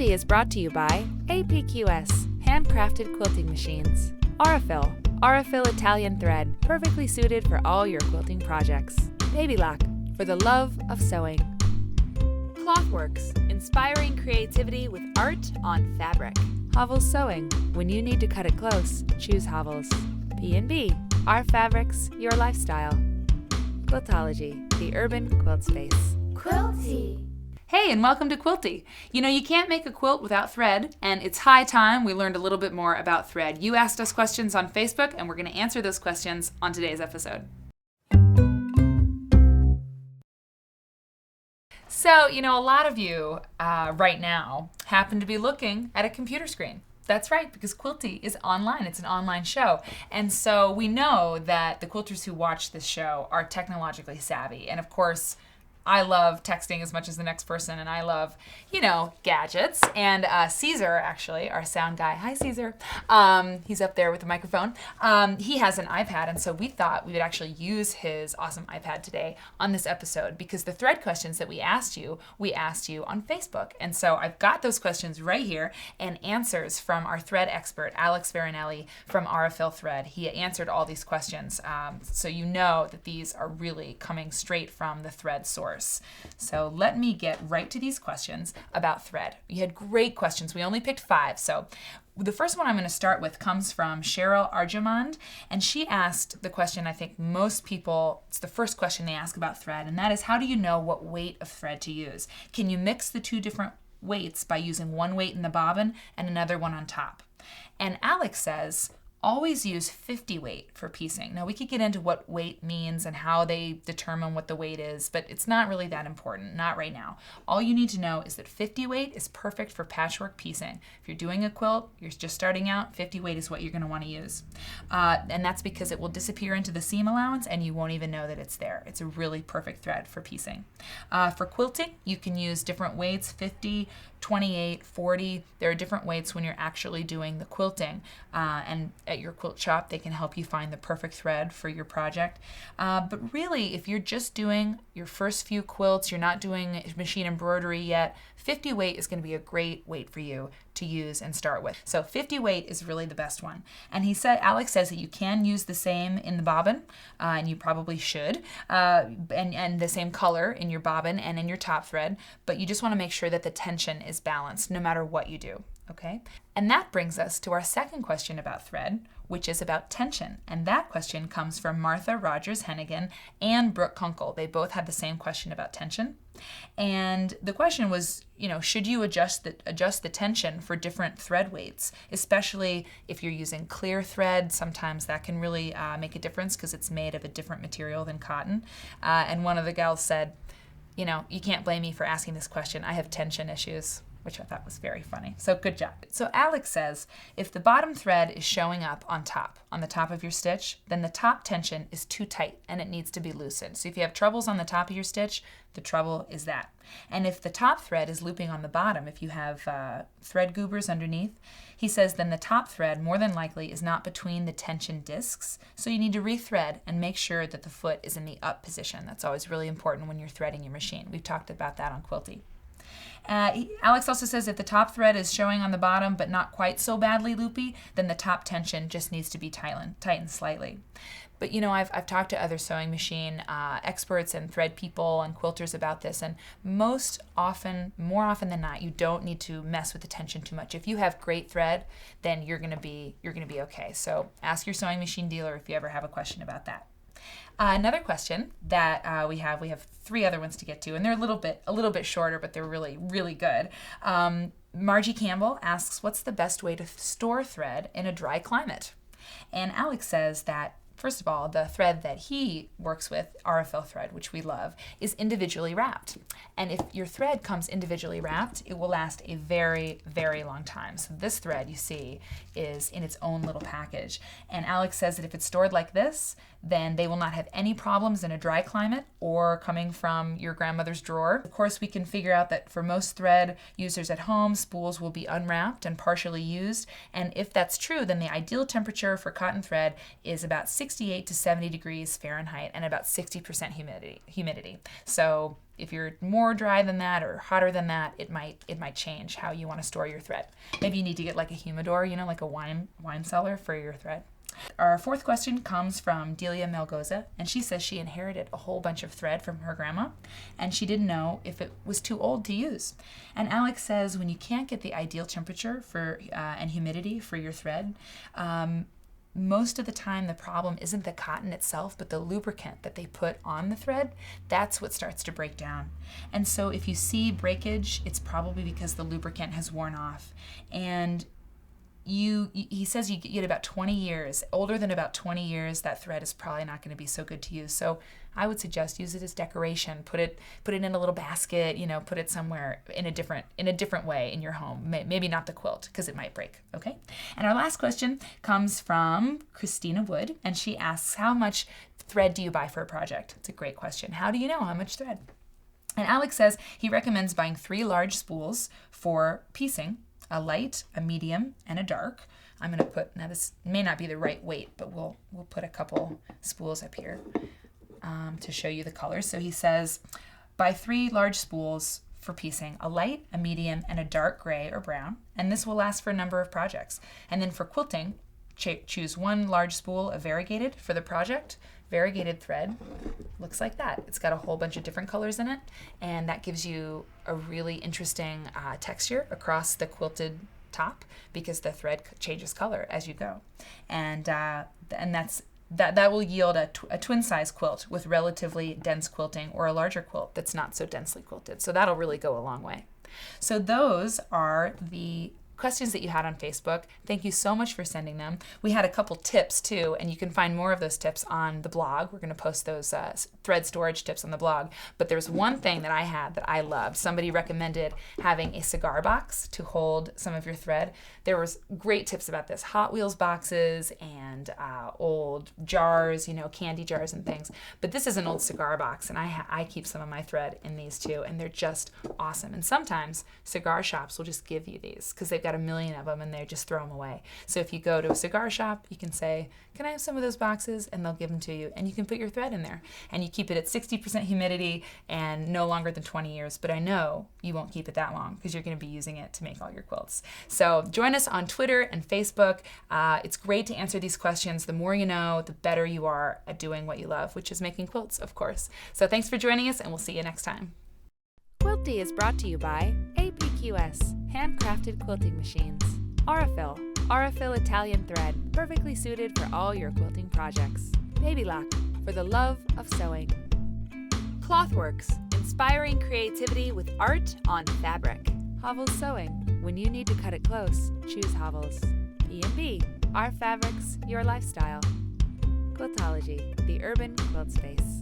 Quilty is brought to you by APQS, handcrafted quilting machines. Aurifil Italian thread, perfectly suited for all your quilting projects. Baby Lock, for the love of sewing. Clothworks, inspiring creativity with art on fabric. Hovels Sewing, when you need to cut it close, choose Hovels. B&B, our fabrics, your lifestyle. Quiltology, the urban quilt space. Quilty. Hey, and welcome to Quilty. You know, you can't make a quilt without thread, and it's high time we learned a little bit more about thread. You asked us questions on Facebook, and we're going to answer those questions on today's episode. So, you know, a lot of you right now happen to be looking at a computer screen. That's right, because Quilty is online. It's an online show. And so we know that the quilters who watch this show are technologically savvy. And of course, I love texting as much as the next person, and I love, you know, gadgets. And Caesar, actually, our sound guy, hi Caesar, he's up there with the microphone. He has an iPad, and so we thought we would actually use his awesome iPad today on this episode because the thread questions that we asked you on Facebook. And so I've got those questions right here and answers from our thread expert, Alex Veronelli from Aurifil Thread. He answered all these questions, so you know that these are really coming straight from the thread source. So let me get right to these questions about thread. You had great questions. We only picked 5. So the first one I'm going to start with comes from Cheryl Arjamand, and she asked the question I think most people, it's the first question they ask about thread, and that is, how do you know what weight of thread to use? Can you mix the two different weights by using one weight in the bobbin and another one on top? And Alex says, always use 50 weight for piecing. Now we could get into what weight means and how they determine what the weight is, but it's not really that important, not right now. All you need to know is that 50 weight is perfect for patchwork piecing. If you're doing a quilt, you're just starting out, 50 weight is what you're going to want to use. And that's because it will disappear into the seam allowance and you won't even know that it's there. It's a really perfect thread for piecing. For quilting, you can use different weights, 50, 28, 40. There are different weights when you're actually doing the quilting. And at your quilt shop, they can help you find the perfect thread for your project. But really, if you're just doing your first few quilts, you're not doing machine embroidery yet, 50 weight is going to be a great weight for you to use and start with. So 50 weight is really the best one. And Alex says that you can use the same in the bobbin, and you probably should, and the same color in your bobbin and in your top thread, but you just want to make sure that the tension is balanced no matter what you do. Okay? And that brings us to our second question about thread, which is about tension. And that question comes from Martha Rogers Hennigan and Brooke Kunkel. They both had the same question about tension. And the question was, you know, should you adjust the tension for different thread weights, especially if you're using clear thread? Sometimes that can really make a difference because it's made of a different material than cotton. And one of the gals said, you know, you can't blame me for asking this question. I have tension issues, which I thought was very funny. So good job. So Alex says, if the bottom thread is showing up on the top of your stitch, then the top tension is too tight and it needs to be loosened. So if you have troubles on the top of your stitch, the trouble is that. And if the top thread is looping on the bottom, if you have thread goobers underneath, he says then the top thread more than likely is not between the tension discs. So you need to rethread and make sure that the foot is in the up position. That's always really important when you're threading your machine. We've talked about that on Quilty. Alex also says if the top thread is showing on the bottom but not quite so badly loopy, then the top tension just needs to be tightened slightly. But you know, I've talked to other sewing machine experts and thread people and quilters about this, and more often than not, you don't need to mess with the tension too much. If you have great thread, then you're gonna be okay. So ask your sewing machine dealer if you ever have a question about that. Another question that we have 3 other ones to get to, and they're a little bit shorter, but they're really, really good. Margie Campbell asks, what's the best way to store thread in a dry climate? And Alex says that, first of all, the thread that he works with, Aurifil thread, which we love, is individually wrapped. And if your thread comes individually wrapped, it will last a very, very long time. So this thread, you see, is in its own little package. And Alex says that if it's stored like this, then they will not have any problems in a dry climate or coming from your grandmother's drawer. Of course, we can figure out that for most thread users at home, spools will be unwrapped and partially used. And if that's true, then the ideal temperature for cotton thread is about 68 to 70 degrees Fahrenheit and about 60% humidity. So if you're more dry than that or hotter than that, it might change how you want to store your thread. Maybe you need to get like a humidor, like a wine cellar for your thread. Our fourth question comes from Delia Melgoza, and she says she inherited a whole bunch of thread from her grandma, and she didn't know if it was too old to use. And Alex says when you can't get the ideal temperature for and humidity for your thread, most of the time the problem isn't the cotton itself, but the lubricant that they put on the thread. That's what starts to break down. And so if you see breakage, it's probably because the lubricant has worn off. And he says you get about 20 years, older than about 20 years, that thread is probably not going to be so good to use. So I would suggest use it as decoration. Put it in a little basket, put it somewhere in a different way in your home. Maybe not the quilt because it might break, okay? And our last question comes from Christina Wood, and she asks, how much thread do you buy for a project? It's a great question. How do you know how much thread? And Alex says he recommends buying 3 large spools for piecing, a light, a medium, and a dark. I'm going to put, now this may not be the right weight, but we'll put a couple spools up here to show you the colors. So he says, buy 3 large spools for piecing, a light, a medium, and a dark gray or brown, and this will last for a number of projects. And then for quilting, choose 1 large spool of variegated for the project. Variegated thread looks like that. It's got a whole bunch of different colors in it, and that gives you a really interesting texture across the quilted top because the thread changes color as you go, and that will yield a twin size quilt with relatively dense quilting or a larger quilt that's not so densely quilted. So that'll really go a long way. So those are the questions that you had on Facebook. Thank you so much for sending them. We had a couple tips too, and you can find more of those tips on the blog. We're going to post those thread storage tips on the blog. But there's one thing that I had that I loved. Somebody recommended having a cigar box to hold some of your thread. There was great tips about this. Hot Wheels boxes and old jars, candy jars and things. But this is an old cigar box, and I keep some of my thread in these too, and they're just awesome. And sometimes cigar shops will just give you these because they've got a million of them and they just throw them away. So if you go to a cigar shop, you can say, can I have some of those boxes? And they'll give them to you, and you can put your thread in there, and you keep it at 60% humidity and no longer than 20 years. But I know you won't keep it that long because you're going to be using it to make all your quilts. So join us on Twitter and Facebook. It's great to answer these questions. The more you know, the better you are at doing what you love, which is making quilts, of course. So thanks for joining us, and we'll see you next time. Quilty is brought to you by APQS, handcrafted quilting machines. Aurifil Italian thread, perfectly suited for all your quilting projects. Baby Lock, for the love of sewing. Clothworks, inspiring creativity with art on fabric. Hovels Sewing, when you need to cut it close, choose Hovels. B&B, our fabrics, your lifestyle. Quiltology, the urban quilt space.